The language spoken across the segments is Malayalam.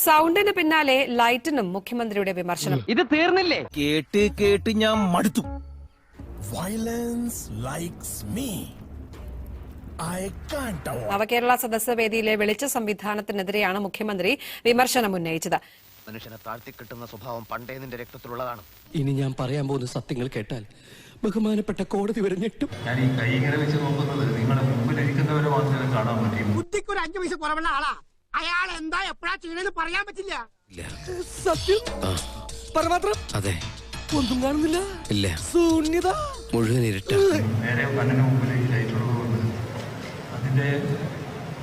സൗണ്ടിന് പിന്നാലെ ലൈറ്റിനും മുഖ്യമന്ത്രിയുടെ വിമർശനം. ഇത് തീർന്നില്ലേ? കേട്ട് കേട്ട് ഞാൻ മടുത്തു. Violence likes me. I can't. നവകേരള സദസ്സ് വേദിയിലെ വെളിച്ച സംവിധാനത്തിനെതിരെയാണ് മുഖ്യമന്ത്രി വിമർശനം ഉന്നയിച്ചത്. മനുഷ്യനെ താഴ്ത്തിക്കിട്ടുന്ന സ്വഭാവം പണ്ടേ നിന്റെ രക്തത്തിലുള്ളതാണ്. ഇനി ഞാൻ പറയാൻ പോകുന്ന സത്യങ്ങൾ കേട്ടാൽ ബഹുമാനപ്പെട്ട കോടതി വരെ ഞെട്ടും. ഞാൻ ഈ കൈ ഇങ്ങനെ വെച്ച് നോക്കുന്നത് നിങ്ങളുടെ മുമ്പിലിരിക്കുന്നവരെ മാത്രമേ കാണാൻ പറ്റൂ. ബുദ്ധിക്ക് ഒരു 5 പൈസ കുറവുള്ള ആളാ. അയാൾ എന്താ എപ്പോഴാ ചെയ്യണെന്ന് പറയാൻ പറ്റില്ല. സത്യം പരമാത്രം. അതെ, ഒന്നും കാണുന്നില്ല. ഇല്ല, ശൂന്യത മുഴുവൻ ഇരുട്ട. നേരെ കണ്ണിന് മുമ്പിൽ ഈ ലൈറ്റ് ഉള്ളതുകൊണ്ട് അതിന്റെ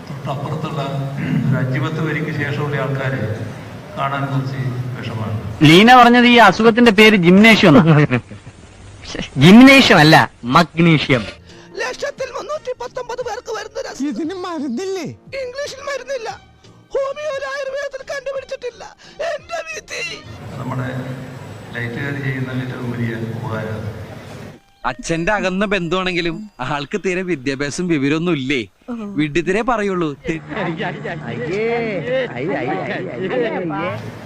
തൊട്ടപ്പുറത്തുള്ള ഒരു 5-10 വരിക്ക് ശേഷമുള്ള ആൾക്കാരെ കാണാൻ കുറച്ച് വിഷമാണ്. ലീന പറഞ്ഞത് ഈ അസുഖത്തിന്റെ പേര് ജിംനേഷ്യം. ജിംനേഷ്യം അല്ല, മഗ്നീഷ്യം. ലക്ഷത്തിൽ 319 പേർക്ക് വരുന്ന ഇതിന് മരുന്നില്ലേ? ഇംഗ്ലീഷിൽ മരുന്നില്ല. ഹോമിയോ ആയുർവേദത്തിൽ കണ്ടുപിടിച്ചിട്ടില്ല. എന്റെ വിധി. നമ്മുടെ ലൈറ്റുകാർ ചെയ്യുന്ന ഏറ്റവും വലിയ ഉപകാരം. അച്ഛന്റെ അകന്ന ബന്ധുവാണെങ്കിലും ആൾക്ക് തീരെ വിദ്യാഭ്യാസം വിവരമൊന്നും ഇല്ലേ. വിഡ്ഢിത്തിരെ പറയുള്ളൂ.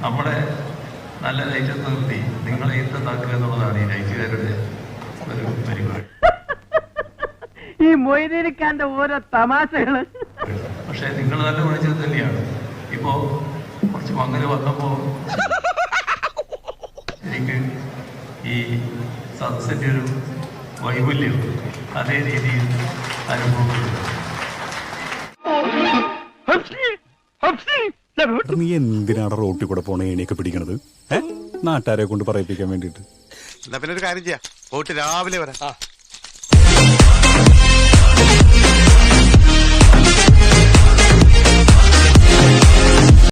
നമ്മുടെ നല്ല ലൈറ്റ് നിർത്തി നിങ്ങളെ ഇത്തന്നാക്കുക എന്നുള്ളതാണ് ഈ ലൈറ്റുകാരുടെ ഒരു പരിപാടി. ഈ മൊയ്തീനിക്കാന്റെ ഓരോ തമാശകള്. പക്ഷെ നിങ്ങൾ നല്ല വിളിച്ചത് തന്നെയാണ്. ഇപ്പോ കുറച്ച് മങ്ങല് വന്നപ്പോ എനിക്ക് ഈ സദസ്സിന്റെ ഒരു വൈകല്യം അതേ രീതിയിൽ അനുഭവപ്പെടുന്നു. നീ എന്തിനാണ് റോട്ടിൽ കൂടെ പോണ ഏണിയൊക്കെ പിടിക്കണത്? നാട്ടുകാരെ കൊണ്ട് പറയിപ്പിക്കാൻ വേണ്ടിട്ട്. എന്നാ പിന്നെ ഒരു കാര്യം ചെയ്യാം, പോയിട്ട് രാവിലെ വരാം.